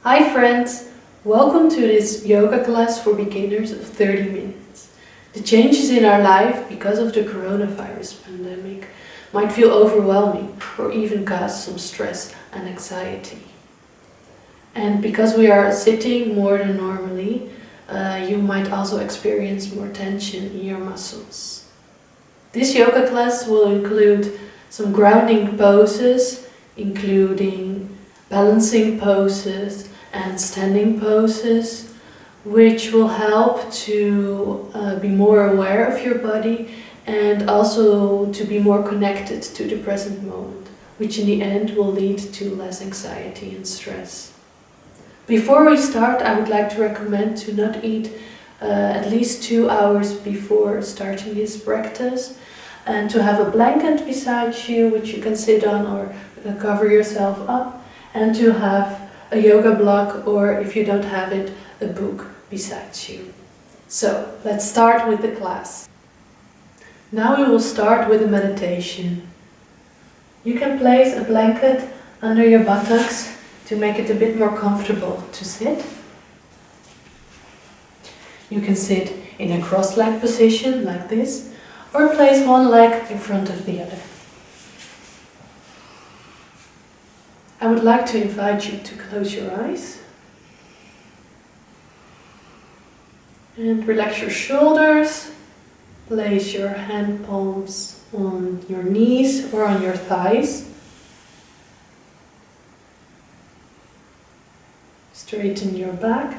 Hi friends, welcome to this yoga class for beginners of 30 minutes. The changes in our life because of the coronavirus pandemic might feel overwhelming or even cause some stress and anxiety. And because we are sitting more than normally, you might also experience more tension in your muscles. This yoga class will include some grounding poses, including balancing poses and standing poses, which will help to be more aware of your body and also to be more connected to the present moment, which in the end will lead to less anxiety and stress. Before we start, I would like to recommend to not eat at least 2 hours before starting this practice, and to have a blanket beside you which you can sit on or cover yourself up, and to have a yoga block, or if you don't have it, a book beside you. So let's start with the class. Now we will start with a meditation. You can place a blanket under your buttocks to make it a bit more comfortable to sit. You can sit in a cross-legged position like this, or place one leg in front of the other. I would like to invite you to close your eyes and relax your shoulders. Place your hand palms on your knees or on your thighs. Straighten your back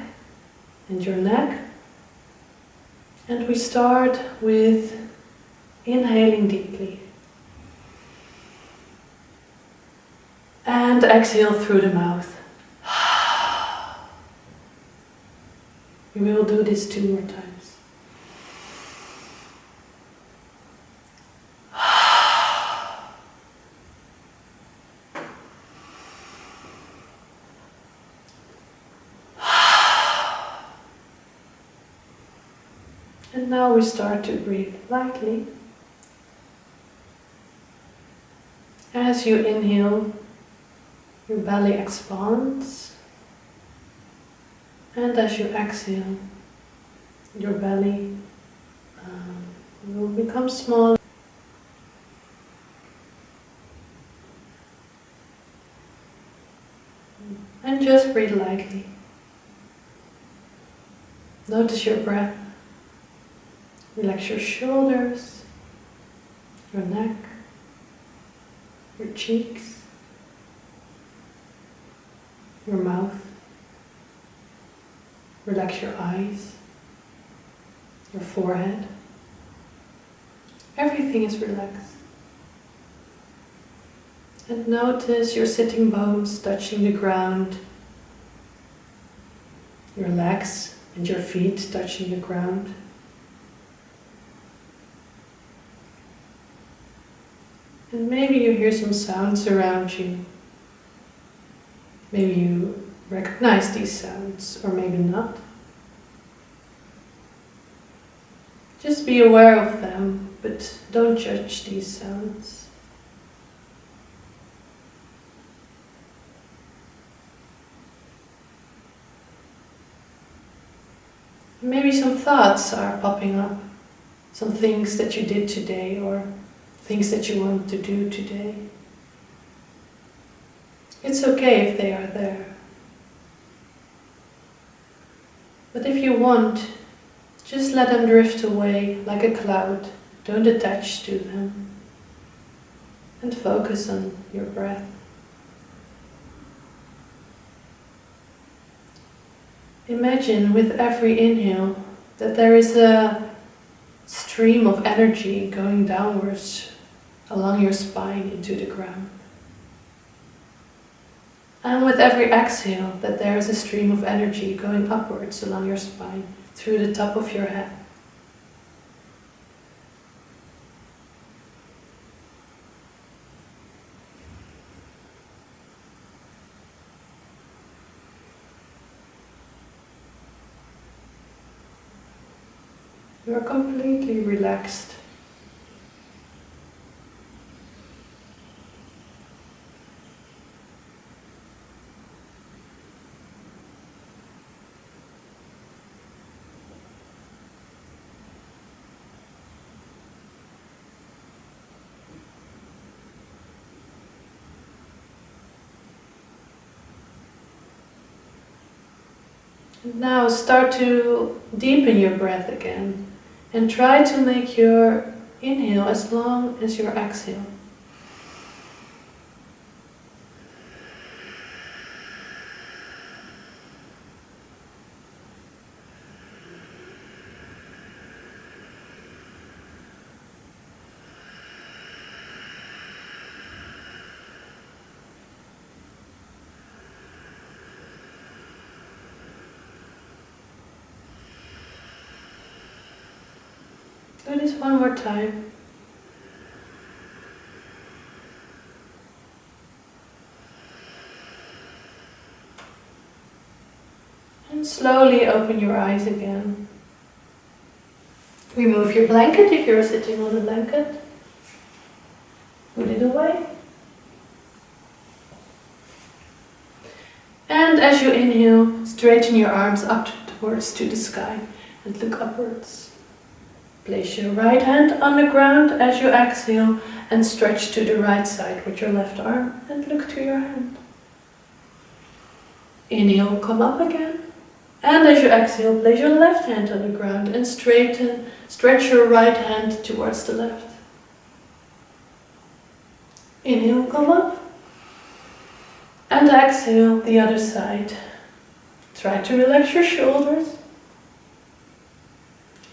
and your neck. And we start with inhaling deeply. And exhale through the mouth. We will do this 2 more times. And now we start to breathe lightly. As you inhale, your belly expands, and as you exhale, your belly will become smaller. And just breathe lightly. Notice your breath. Relax your shoulders, your neck, your cheeks, your mouth. Relax your eyes, your forehead. Everything is relaxed. And notice your sitting bones touching the ground, your legs and your feet touching the ground. And maybe you hear some sounds around you. Maybe you recognize these sounds, or maybe not. Just be aware of them, but don't judge these sounds. Maybe some thoughts are popping up, some things that you did today, or things that you want to do today. It's okay if they are there. But if you want, just let them drift away like a cloud. Don't attach to them. And focus on your breath. Imagine with every inhale that there is a stream of energy going downwards along your spine into the ground. And with every exhale, that there is a stream of energy going upwards along your spine, through the top of your head. You are completely relaxed. And now start to deepen your breath again and try to make your inhale as long as your exhale. Do this one more time. And slowly open your eyes again. Remove your blanket if you're sitting on a blanket. Put it away. And as you inhale, straighten your arms up towards to the sky and look upwards. Place your right hand on the ground as you exhale and stretch to the right side with your left arm and look to your hand. Inhale, come up again. And as you exhale, place your left hand on the ground and stretch your right hand towards the left. Inhale, come up. And exhale the other side. Try to relax your shoulders.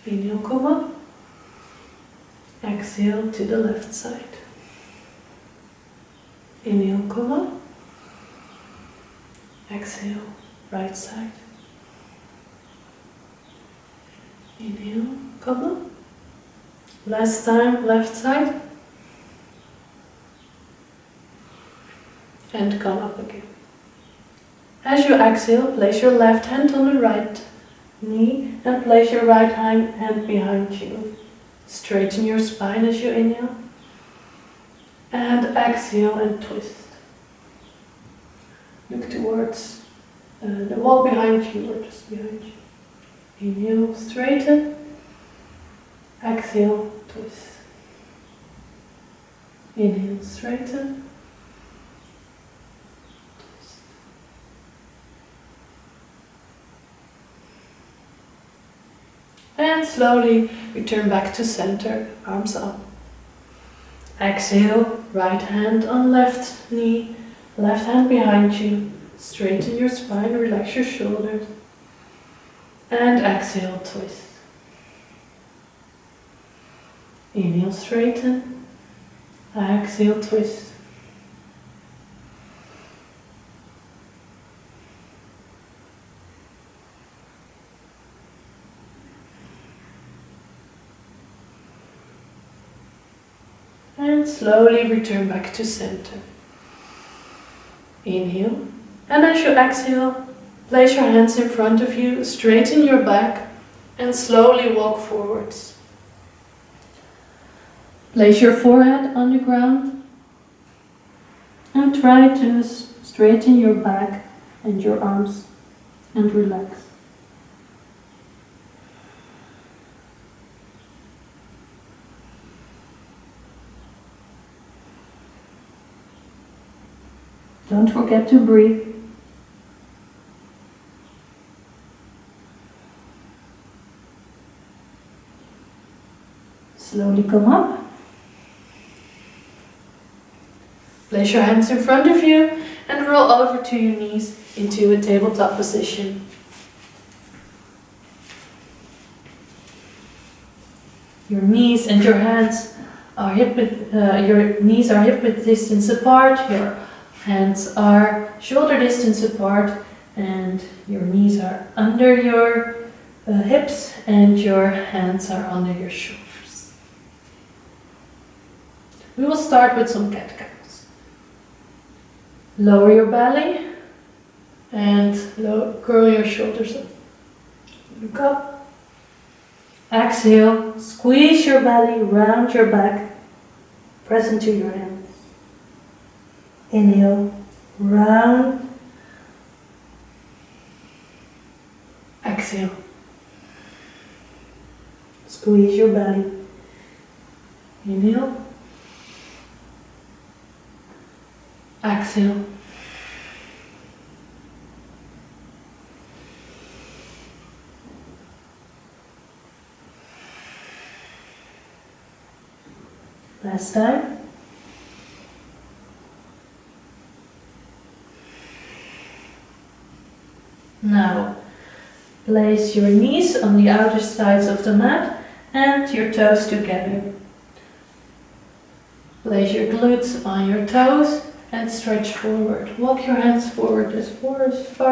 Inhale, come up. Exhale to the left side. Inhale, come up. Exhale, right side. Inhale, come up. Last time, left side. And come up again. As you exhale, place your left hand on the right knee and place your right hand behind you. Straighten your spine as you inhale. And exhale and twist. Look towards the wall behind you or just behind you. Inhale, straighten. Exhale, twist. Inhale, straighten. And slowly return back to center, arms up. Exhale, right hand on left knee, left hand behind you. Straighten your spine, relax your shoulders. And exhale, twist. Inhale, straighten. Exhale, twist. And slowly return back to center. Inhale. And as you exhale, place your hands in front of you, straighten your back, and slowly walk forwards. Place your forehead on the ground and try to straighten your back and your arms and relax. Don't forget to breathe. Slowly come up. Place your hands in front of you and roll over to your knees into a tabletop position. Your knees and your hands are your knees are hip width distance apart. Your hands are shoulder distance apart, and your knees are under your hips, and your hands are under your shoulders. We will start with some cat-cows. Lower your belly and curl your shoulders up. Look up. Exhale, squeeze your belly, round your back, press into your hands. Inhale, round. Exhale. Squeeze your belly. Inhale. Exhale. Last time. Now, place your knees on the outer sides of the mat and your toes together. Place your glutes on your toes and stretch forward. Walk your hands forward as far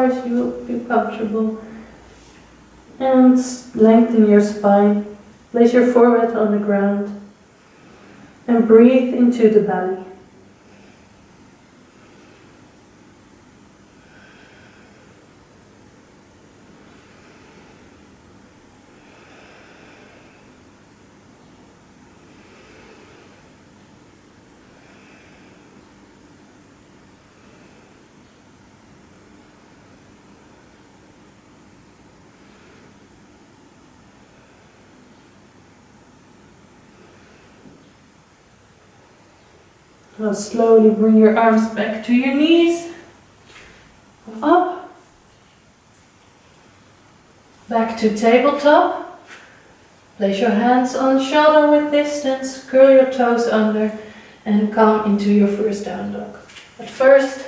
as you will feel comfortable. And lengthen your spine. Place your forehead on the ground. And breathe into the belly. Now slowly bring your arms back to your knees. Up. Back to tabletop. Place your hands on shoulder width distance, curl your toes under and come into your first down dog. But first,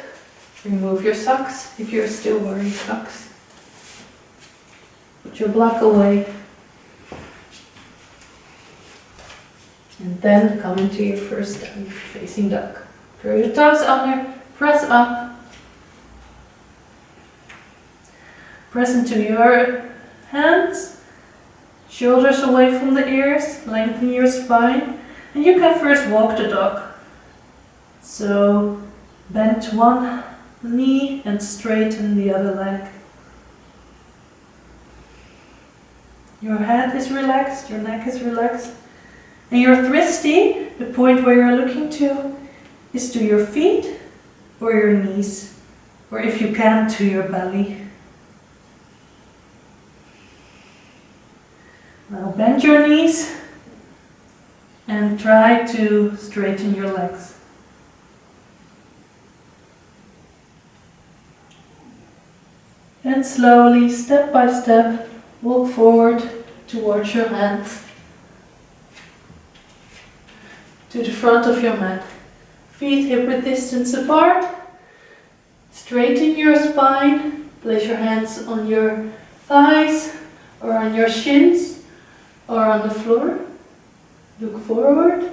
remove your socks if you're still wearing socks. Put your block away. And then come into your first down facing dog. Curl your toes under, press up. Press into your hands, shoulders away from the ears, lengthen your spine. And you can first walk the dog. So bend one knee and straighten the other leg. Your head is relaxed, your neck is relaxed. And your thristy, the point where you're looking to, is to your feet or your knees, or if you can, to your belly. Now bend your knees and try to straighten your legs. And slowly, step by step, walk forward towards your hands. To the front of your mat. Feet hip-width distance apart. Straighten your spine. Place your hands on your thighs or on your shins or on the floor. Look forward.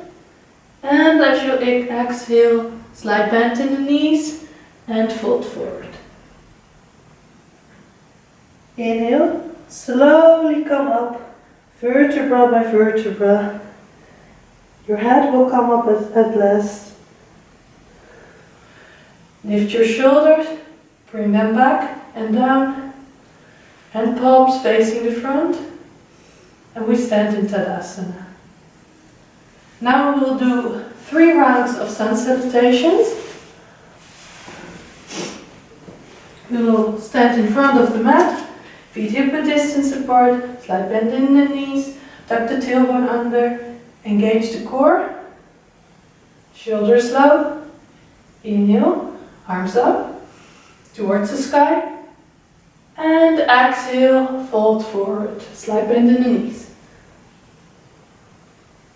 And as you exhale, slight bend in the knees and fold forward. Inhale. Slowly come up, vertebra by vertebra. Your head will come up at last. Lift your shoulders, bring them back and down. Hand palms facing the front. And we stand in Tadasana. Now we will do 3 rounds of sun salutations. We will stand in front of the mat, feet hip-width distance apart, slight bend in the knees, tuck the tailbone under. Engage the core, shoulders low, inhale, arms up, towards the sky, and exhale, fold forward, slight bend in the knees.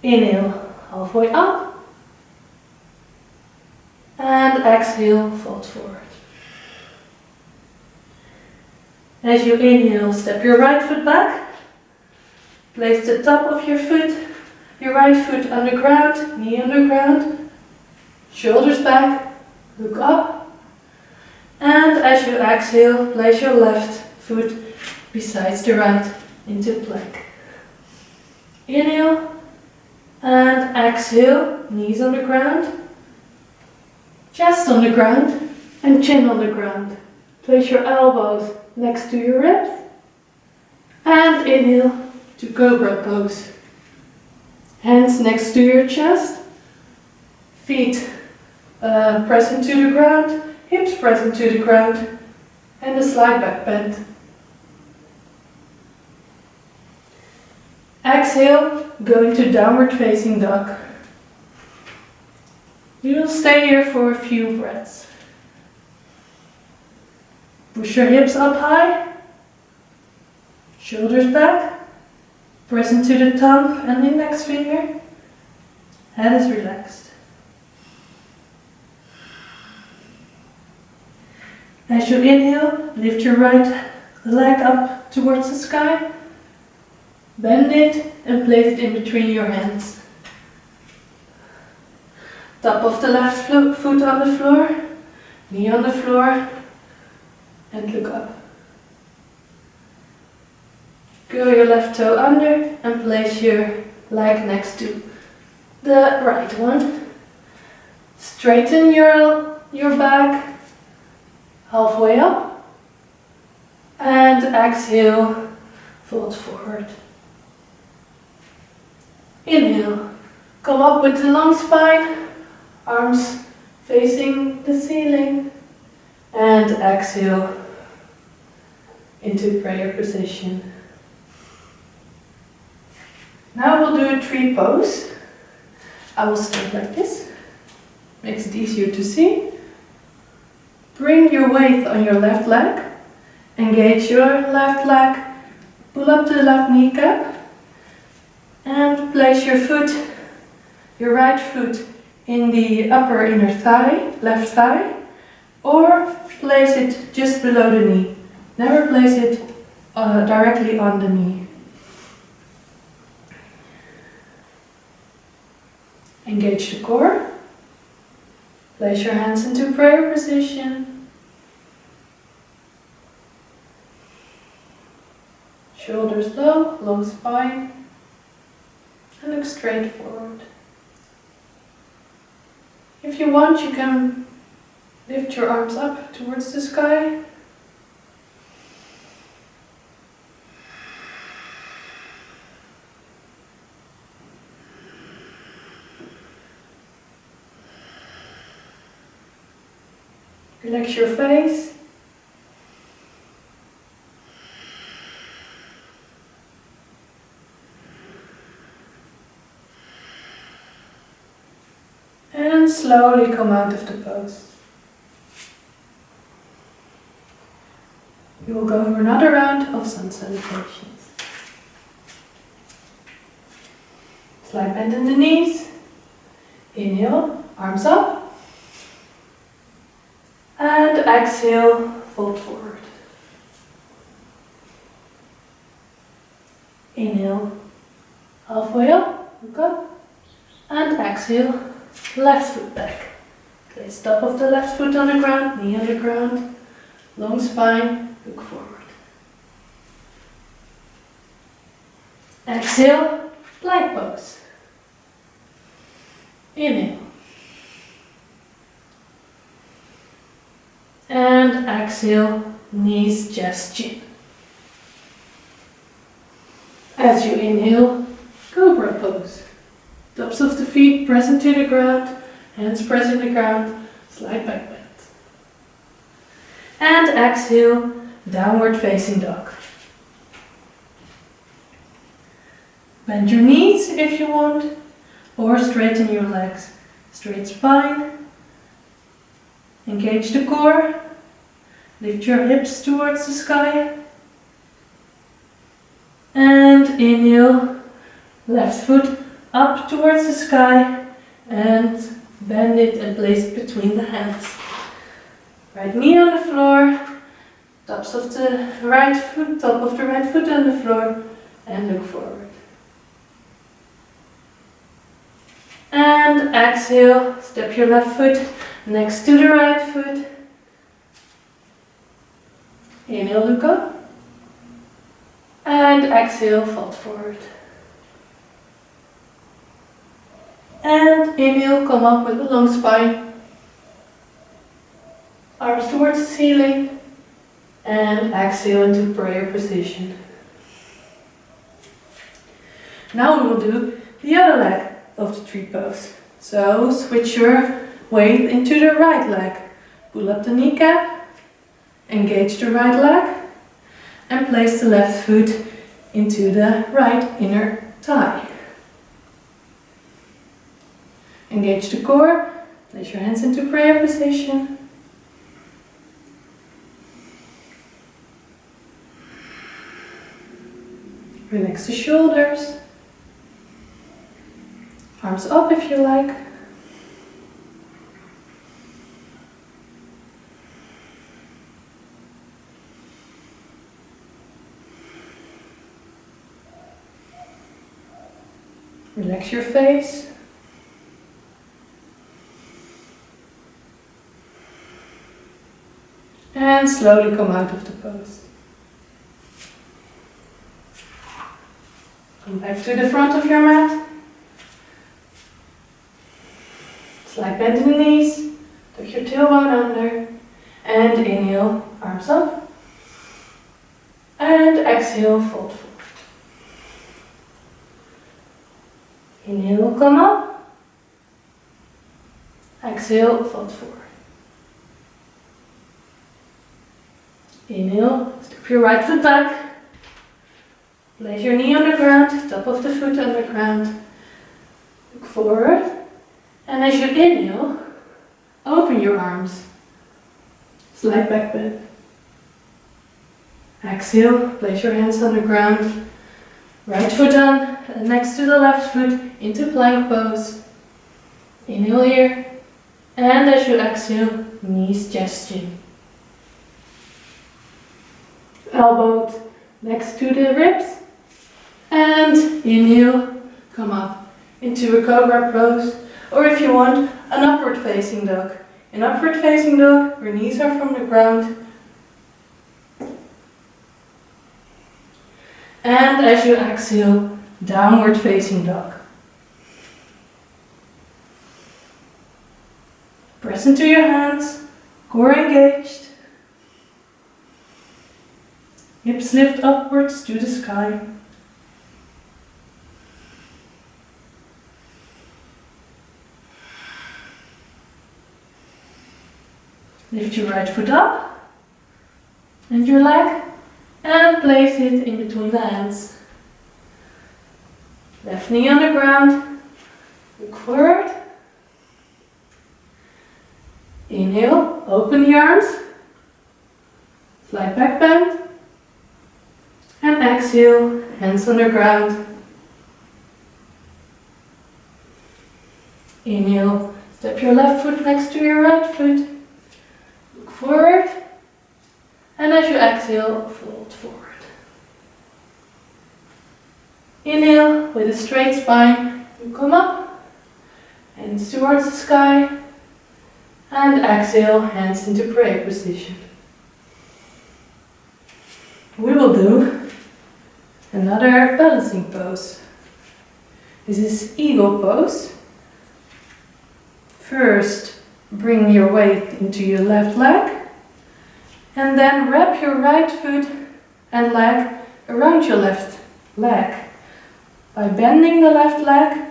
Inhale, halfway up, and exhale, fold forward. As you inhale, step your right foot back, place the top of your right foot on the ground, knee on the ground, shoulders back, look up. And as you exhale, place your left foot besides the right into plank. Inhale and exhale, knees on the ground, chest on the ground and chin on the ground. Place your elbows next to your ribs and inhale to Cobra pose. Hands next to your chest, feet press into the ground, hips press into the ground, and a slight back bend. Exhale, go into downward facing dog. You will stay here for a few breaths. Push your hips up high, shoulders back. Press into the thumb and index finger. Head is relaxed. As you inhale, lift your right leg up towards the sky. Bend it and place it in between your hands. Top of the left foot on the floor, knee on the floor, and look up. Curl your left toe under and place your leg next to the right one. Straighten your back halfway up and exhale, fold forward. Inhale, come up with the long spine, arms facing the ceiling, and exhale into prayer position. Now we'll do a tree pose. I will stand like this, makes it easier to see. Bring your weight on your left leg, engage your left leg, pull up to the left kneecap, and place your right foot in the upper inner thigh, left thigh, or place it just below the knee. Never place it directly on the knee. Engage the core. Place your hands into prayer position. Shoulders low, long spine, and look straight forward. If you want, you can lift your arms up towards the sky. Relax your face. And slowly come out of the pose. We will go for another round of sun salutations. Slight bend in the knees. Inhale, arms up. And exhale, fold forward. Inhale, halfway up, look up. And exhale, left foot back. Place top of the left foot on the ground, knee on the ground. Long spine, look forward. Exhale, plank pose. Inhale. And exhale, knees, chest, chin. As you inhale, cobra pose. Tops of the feet press into the ground, hands press in the ground, slight back bend. And exhale, downward facing dog. Bend your knees if you want, or straighten your legs. Straight spine. Engage the core. Lift your hips towards the sky. And inhale, left foot up towards the sky and bend it and place it between the hands. Right knee on the floor, top of the right foot on the floor, and look forward. And exhale, step your left foot next to the right foot. Inhale, look up. And exhale, fold forward. And inhale, come up with a long spine. Arms towards the ceiling. And exhale into prayer position. Now we will do the other leg of the tree pose. So switch your weight into the right leg. Pull up the kneecap. Engage the right leg. And place the left foot into the right inner thigh. Engage the core. Place your hands into prayer position. Relax the shoulders. Arms up if you like. Relax your face. And slowly come out of the pose. Come back to the front of your mat. Slight bend in the knees. Tuck your tailbone under. And inhale, arms up. And exhale, fold forward. Inhale, come up. Exhale, fold forward. Inhale, step your right foot back. Place your knee on the ground, top of the foot on the ground. Look forward. And as you inhale, open your arms. Slight back bend. Exhale, place your hands on the ground. Right foot on, next to the left foot, into plank pose. Inhale here. And as you exhale, knees chest chin. Elbow next to the ribs. And inhale, come up into a cobra pose. Or if you want, an upward facing dog. In upward facing dog, your knees are from the ground. And as you exhale, downward facing dog. Press into your hands, core engaged. Hips lift upwards to the sky. Lift your right foot up and your leg and place it in between the hands. Left knee on the ground. Look forward. Inhale, open the arms. Slight back bend. And exhale, hands on the ground. Inhale, step your left foot next to your right foot. Look forward. And as you exhale, fold forward. Inhale, with a straight spine, you come up. Hands towards the sky. And exhale, hands into prayer position. We will do another balancing pose. This is eagle pose. First, bring your weight into your left leg. And then wrap your right foot and leg around your left leg. By bending the left leg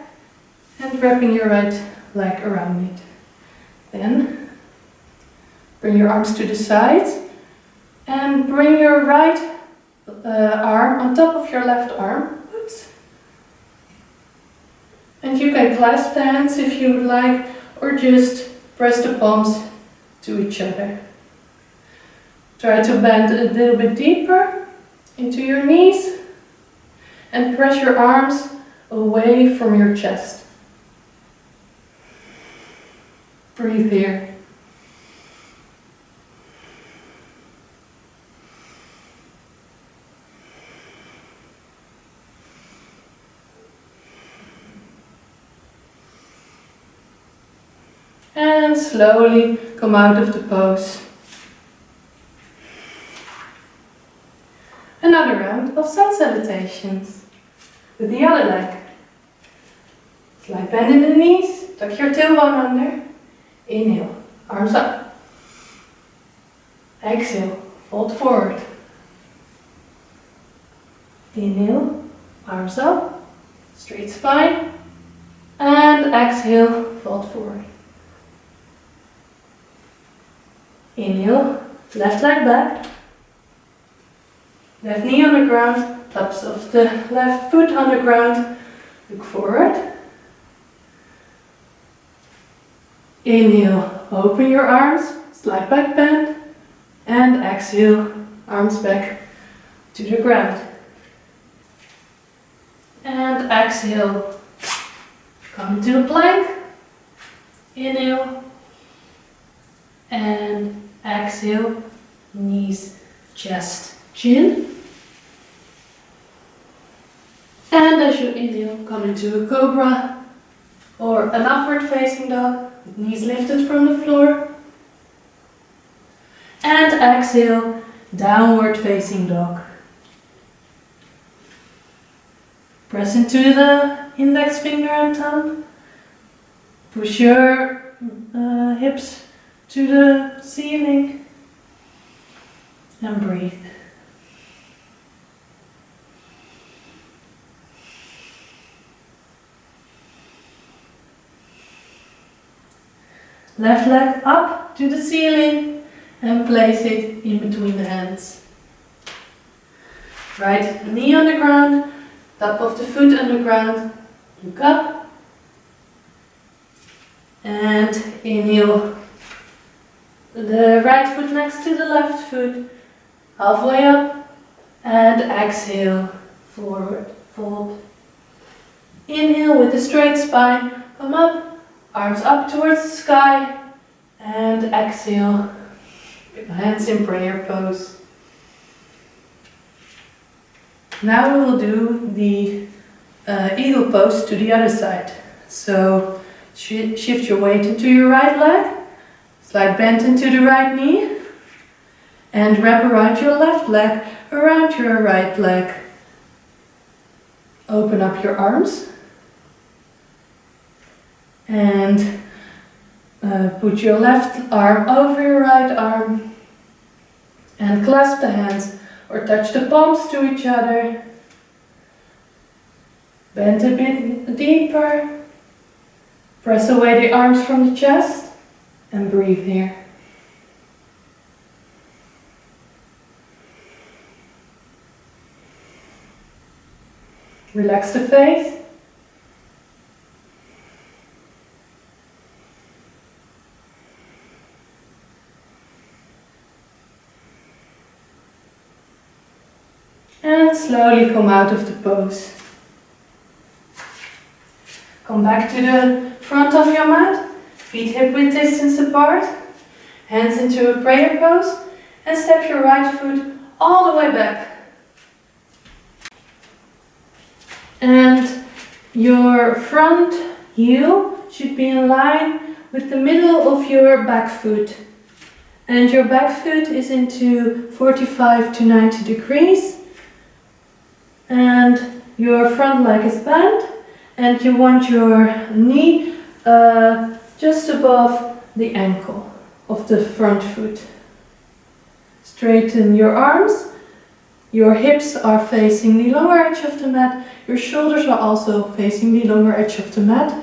and wrapping your right leg around it. Then, bring your arms to the sides and bring your right arm on top of your left arm. Oops. And you can clasp the hands if you would like, or just press the palms to each other. Try to bend a little bit deeper into your knees and press your arms away from your chest. Breathe here. And slowly come out of the pose. Another round of sun salutations with the other leg. Slight bend in the knees, tuck your tailbone under. Inhale, arms up. Exhale, fold forward. Inhale, arms up, straight spine. And exhale, fold forward. Inhale, left leg back. Left knee on the ground, tops of the left foot on the ground. Look forward. Inhale, open your arms, slight back bend. And exhale, arms back to the ground. And exhale, Come into a plank. Inhale. And exhale. Knees, chest, chin. And as you inhale, come into a cobra or an upward facing dog, knees lifted from the floor. And exhale, downward facing dog. Press into the index finger and thumb. Push your hips to the ceiling. And breathe. Left leg up to the ceiling and place it in between the hands. Right knee on the ground, top of the foot on the ground, look up. And inhale the right foot next to the left foot, halfway up, and exhale, forward, fold. Inhale with a straight spine, come up, arms up towards the sky, and exhale, hands in prayer pose. Now we will do the eagle pose to the other side. So shift your weight into your right leg, slight bend into the right knee, and wrap around your left leg, around your right leg. Open up your arms and put your left arm over your right arm and clasp the hands or touch the palms to each other. Bend a bit deeper. Press away the arms from the chest and breathe here. Relax the face. And slowly come out of the pose. Come back to the front of your mat, feet hip-width distance apart, hands into a prayer pose, and step your right foot all the way back. And your front heel should be in line with the middle of your back foot. And your back foot is into 45 to 90 degrees. And your front leg is bent. And you want your knee just above the ankle of the front foot. Straighten your arms. Your hips are facing the lower edge of the mat. Your shoulders are also facing the lower edge of the mat.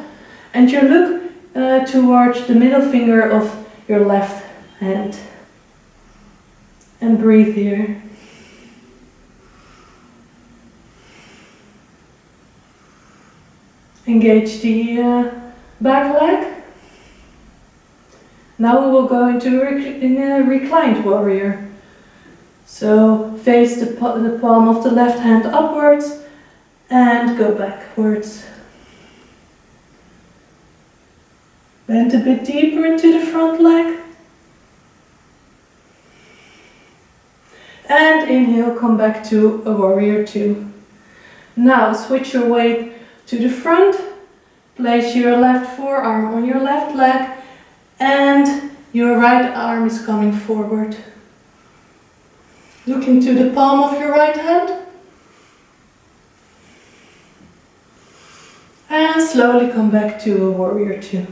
And you look towards the middle finger of your left hand. And breathe here. Engage the back leg. Now we will go into a reclined warrior. So face the palm of the left hand upwards and go backwards. Bend a bit deeper into the front leg. And inhale, come back to a warrior two. Now switch your weight to the front. Place your left forearm on your left leg and your right arm is coming forward. Look into the palm of your right hand. And slowly come back to a warrior two.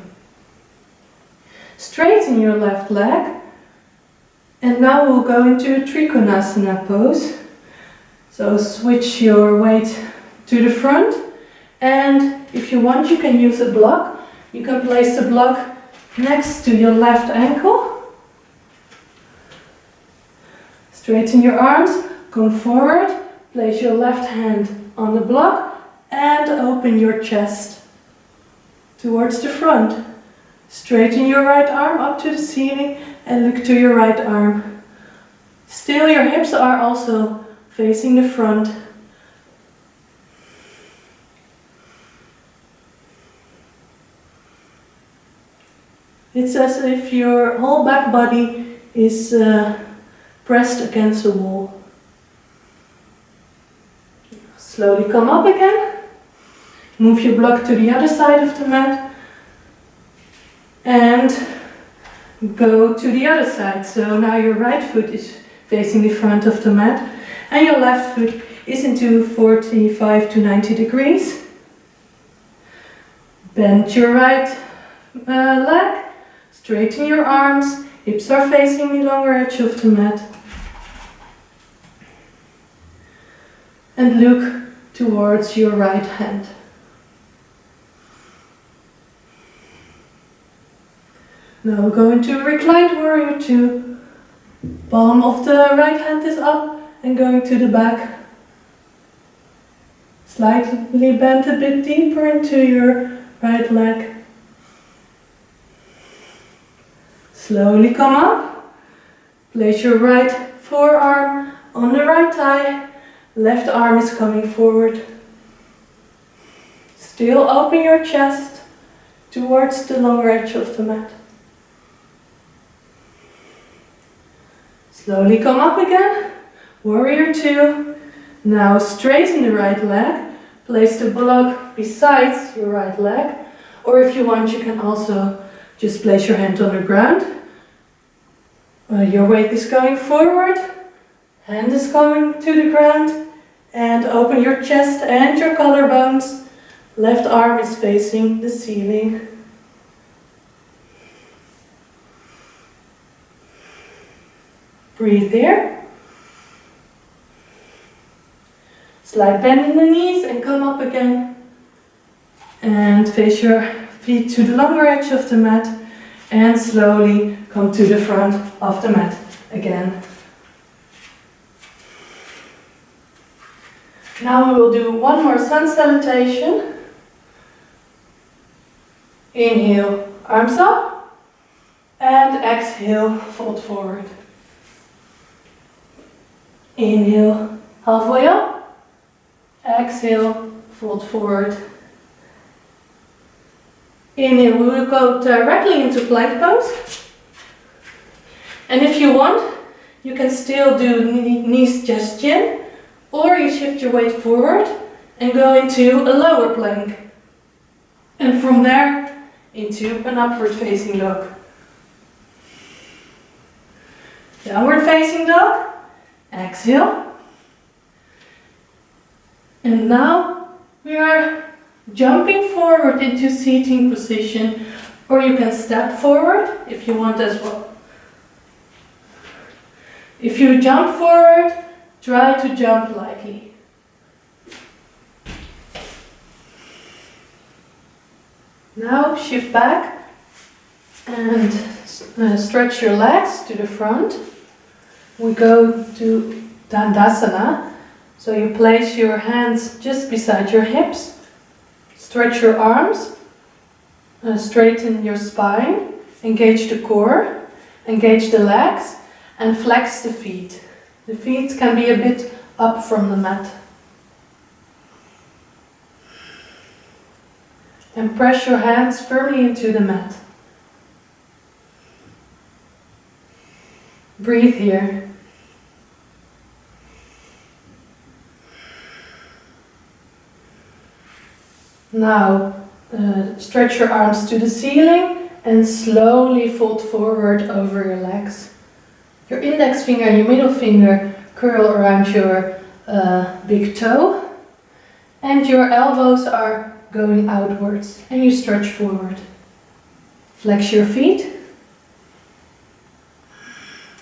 Straighten your left leg. And now we'll go into a Trikonasana pose. So switch your weight to the front. And if you want, you can use a block. You can place the block next to your left ankle. Straighten your arms, come forward, place your left hand on the block and open your chest towards the front. Straighten your right arm up to the ceiling and look to your right arm. Still, your hips are also facing the front. It's as if your whole back body is pressed against the wall. Slowly come up again. Move your block to the other side of the mat. And go to the other side. So now your right foot is facing the front of the mat. And your left foot is into 45 to 90 degrees. Bend your right leg. Straighten your arms. Hips are facing the longer edge of the mat. And look towards your right hand. Now we're going to reclined warrior 2. Palm of the right hand is up and going to the back. Slightly bend a bit deeper into your right leg. Slowly come up. Place your right forearm on the right thigh. Left arm is coming forward. Still open your chest towards the lower edge of the mat. Slowly come up again. Warrior 2. Now straighten the right leg. Place the block beside your right leg. Or if you want, you can also just place your hand on the ground. Your weight is going forward. Hand is coming to the ground. And open your chest and your collarbones. Left arm is facing the ceiling. Breathe here. Slight bend in the knees and come up again. And face your feet to the longer edge of the mat. And slowly come to the front of the mat again. Now we will do one more sun salutation. Inhale, arms up. And exhale, fold forward. Inhale, halfway up. Exhale, fold forward. Inhale, we will go directly into plank pose. And if you want, you can still do knees just chin, or you shift your weight forward and go into a lower plank. And from there, into an upward facing dog. Downward facing dog. Exhale. And now we are jumping forward into seating position, or you can step forward if you want as well. If you jump forward, try to jump lightly. Now shift back and stretch your legs to the front. We go to Dandasana. So you place your hands just beside your hips. Stretch your arms. Straighten your spine. Engage the core. Engage the legs. And flex the feet. The feet can be a bit up from the mat. And press your hands firmly into the mat. Breathe here. Now stretch your arms to the ceiling and slowly fold forward over your legs. Your index finger and your middle finger curl around your big toe, and your elbows are going outwards and you stretch forward. Flex your feet,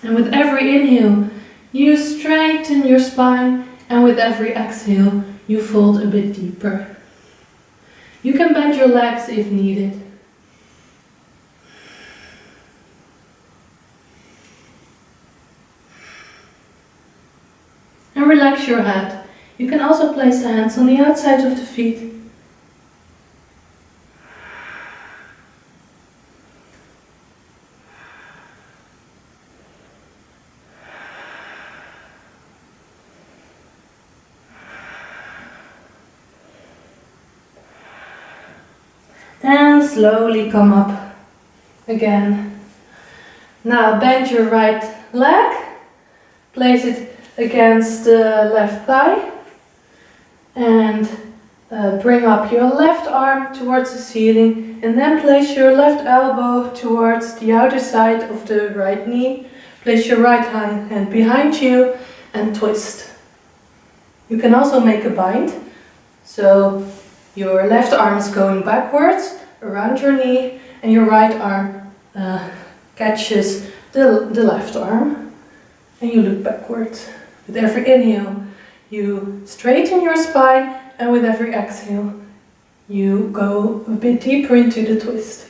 and with every inhale you straighten your spine, and with every exhale you fold a bit deeper. You can bend your legs if needed. And relax your head. You can also place the hands on the outside of the feet. And slowly come up Again. Now bend your right leg, place it against the left thigh, and bring up your left arm towards the ceiling, and then place your left elbow towards the outer side of the right knee. Place your right hand behind you and twist. You can also make a bind, so your left arm is going backwards around your knee and your right arm catches the left arm and you look backwards. With every inhale you straighten your spine, and with every exhale you go a bit deeper into the twist.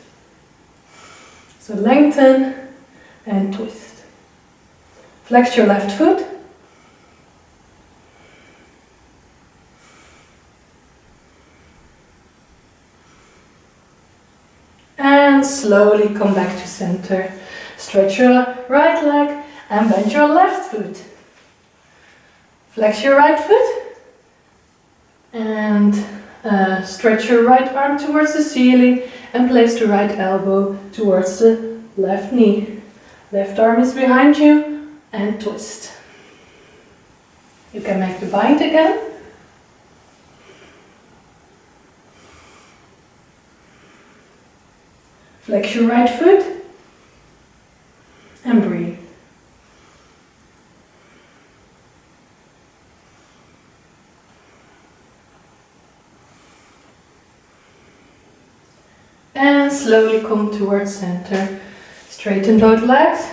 So lengthen and twist. Flex your left foot. And slowly come back to center. Stretch your right leg and bend your left foot. Flex your right foot and stretch your right arm towards the ceiling and place the right elbow towards the left knee. Left arm is behind you and twist. You can make the bind again. Flex your right foot and breathe. And slowly come towards center. Straighten both legs.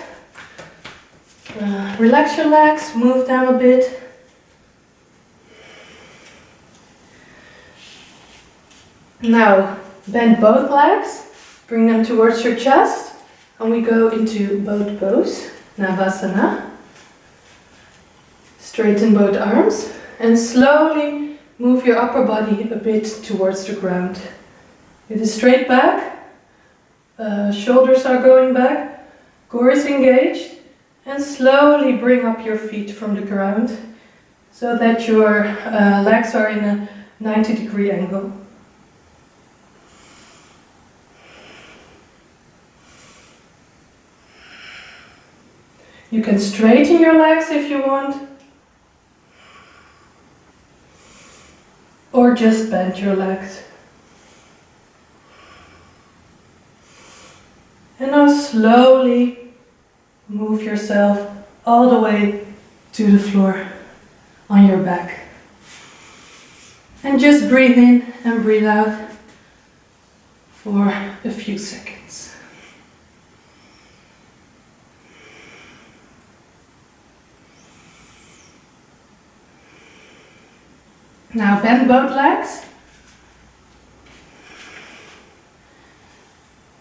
Relax your legs, move them a bit. Now bend both legs. Bring them towards your chest, and we go into boat pose, Navasana. Straighten both arms and slowly move your upper body a bit towards the ground. With a straight back, shoulders are going back, core is engaged, and slowly bring up your feet from the ground so that your legs are in a 90-degree angle. You can straighten your legs if you want, or just bend your legs. And now slowly move yourself all the way to the floor on your back. And just breathe in and breathe out for a few seconds. Now bend both legs.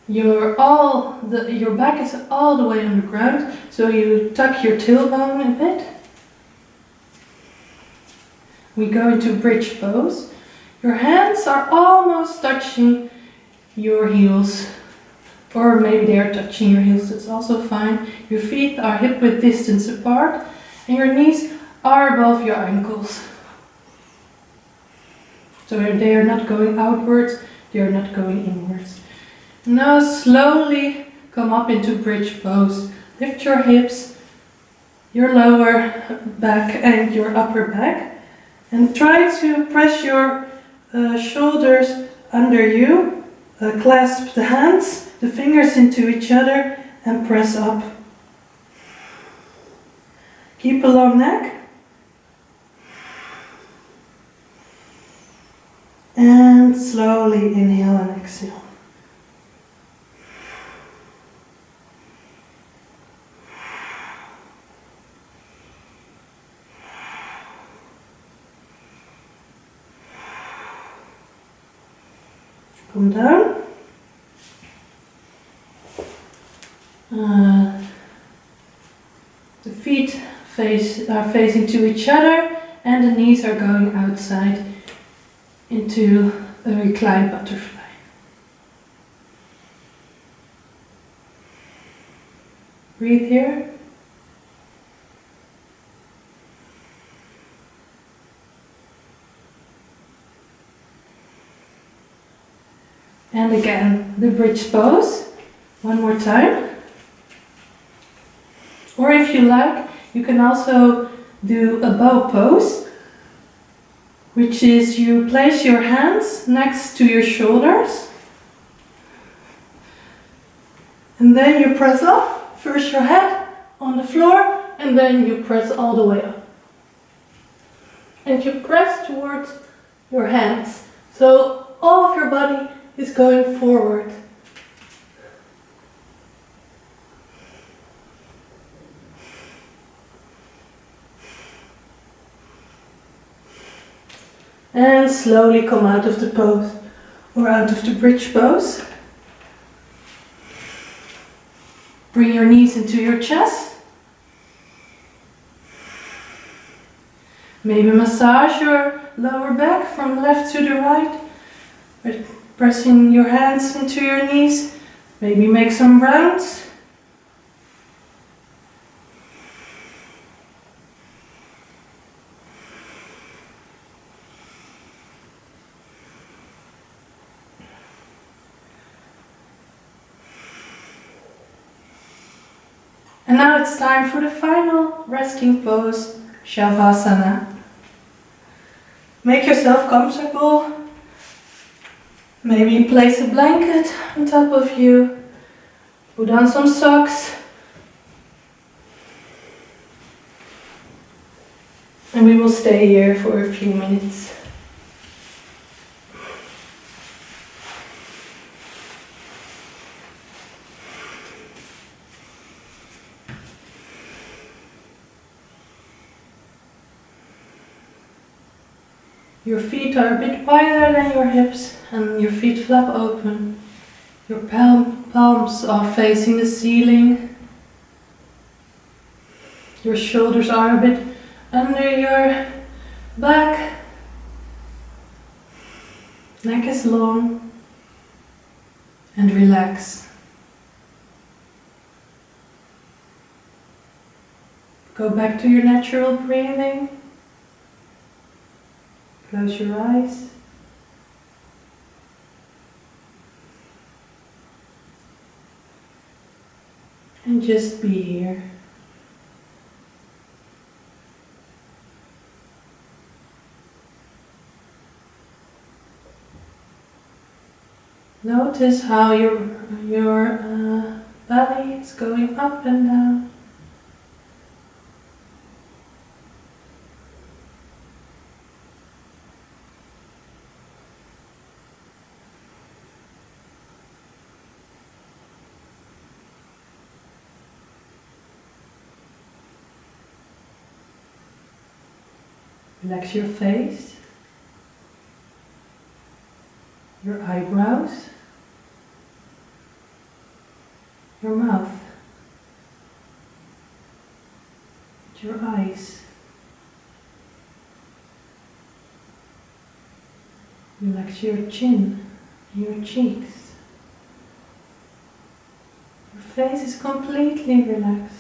Your back is all the way on the ground, so you tuck your tailbone a bit. We go into bridge pose. Your hands are almost touching your heels, or maybe they are touching your heels, that's also fine. Your feet are hip-width distance apart, and your knees are above your ankles. So they are not going outwards, they are not going inwards. Now slowly come up into bridge pose. Lift your hips, your lower back and your upper back. And try to press your shoulders under you. Clasp the hands, the fingers into each other and press up. Keep a long neck. And slowly inhale and exhale. Come down. The feet are facing to each other and the knees are going outside into a reclined butterfly. Breathe here. And again, the bridge pose. One more time. Or if you like, you can also do a bow pose, which is you place your hands next to your shoulders and then you press up, first your head on the floor and then you press all the way up. And you press towards your hands, so all of your body is going forward. And slowly come out of the pose or out of the bridge pose. Bring your knees into your chest. Maybe massage your lower back from left to the right. Pressing your hands into your knees. Maybe make some rounds. And now it's time for the final resting pose, Shavasana. Make yourself comfortable. Maybe place a blanket on top of you. Put on some socks. And we will stay here for a few minutes. Your feet are a bit wider than your hips and your feet flap open. Your palms are facing the ceiling. Your shoulders are a bit under your back. Neck is long. And relax. Go back to your natural breathing. Close your eyes. And just be here. Notice how your belly is going up and down. Relax your face, your eyebrows, your mouth, your eyes. Relax your chin, your cheeks. Your face is completely relaxed.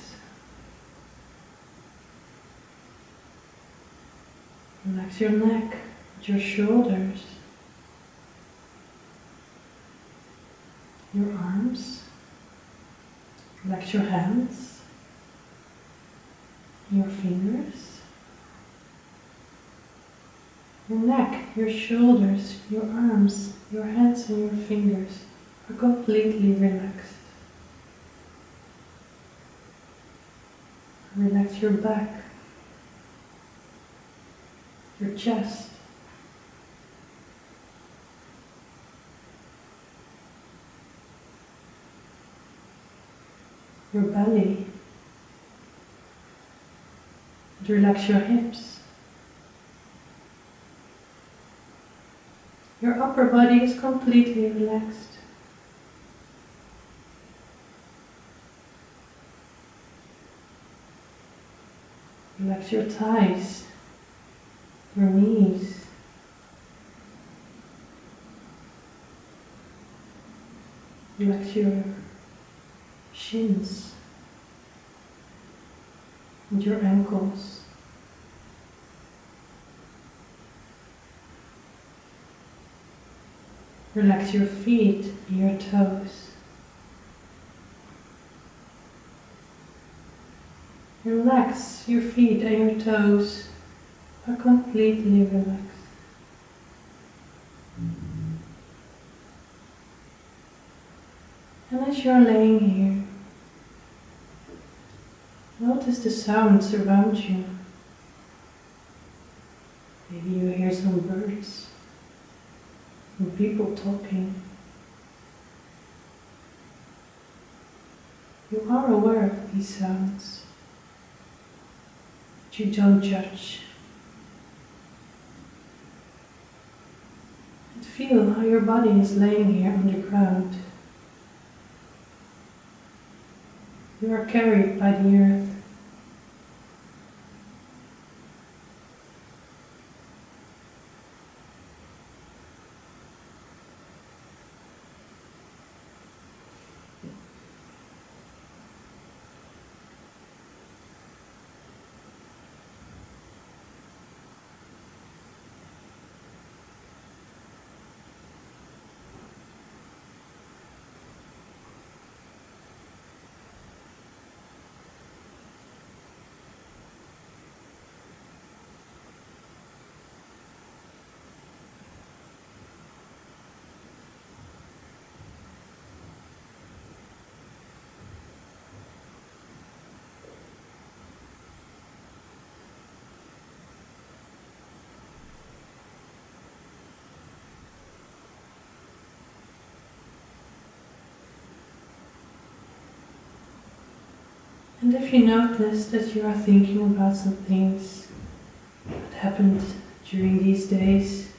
Relax your neck, your shoulders, your arms. Relax your hands, your fingers, your neck, your shoulders, your arms, your hands and your fingers are completely relaxed. Relax your back, your chest, your belly, and relax your hips. Your upper body is completely relaxed. Relax your thighs, your knees, relax your shins and your ankles. Relax your feet and your toes. Relax, your feet and your toes are completely relaxed. And as you're laying here, notice the sounds around you. Maybe you hear some birds and people talking. You are aware of these sounds, but you don't judge. And feel how your body is laying here on the ground. You are carried by the earth. And if you notice that you are thinking about some things that happened during these days,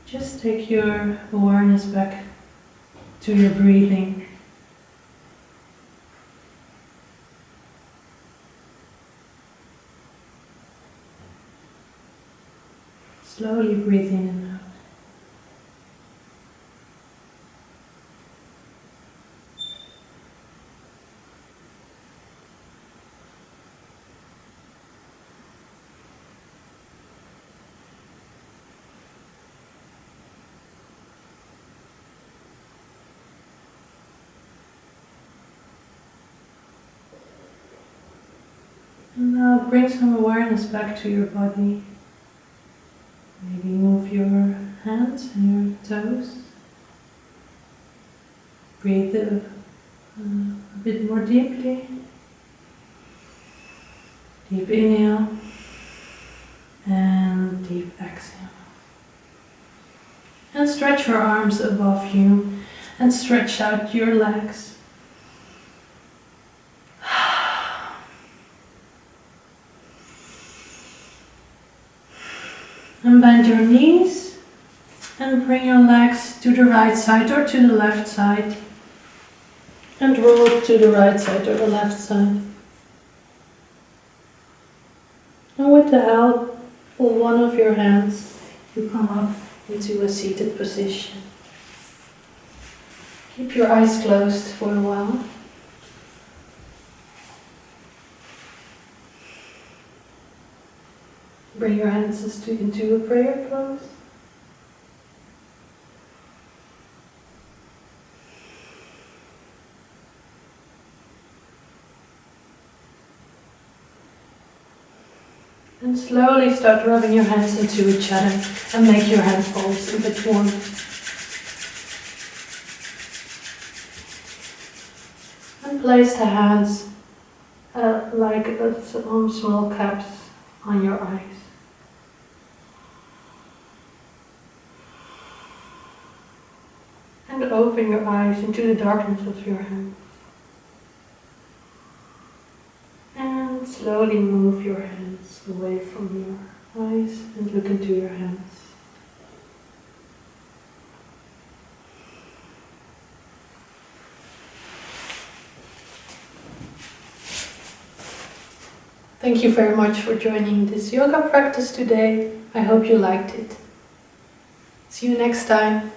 just take your awareness back to your breathing. Slowly breathe in and out. And now bring some awareness back to your body. Maybe move your hands and your toes. Breathe a bit more deeply. Deep inhale and deep exhale. And stretch your arms above you and stretch out your legs. And bend your knees and bring your legs to the right side or to the left side. And roll to the right side or the left side. And with the help of one of your hands, you come up into a seated position. Keep your eyes closed for a while. Bring your hands into a prayer pose. And slowly start rubbing your hands into each other and make your hand palms a bit warm. And place the hands like some small caps on your eyes. And open your eyes into the darkness of your hands. And slowly move your hands away from your eyes and look into your hands. Thank you very much for joining this yoga practice today. I hope you liked it. See you next time.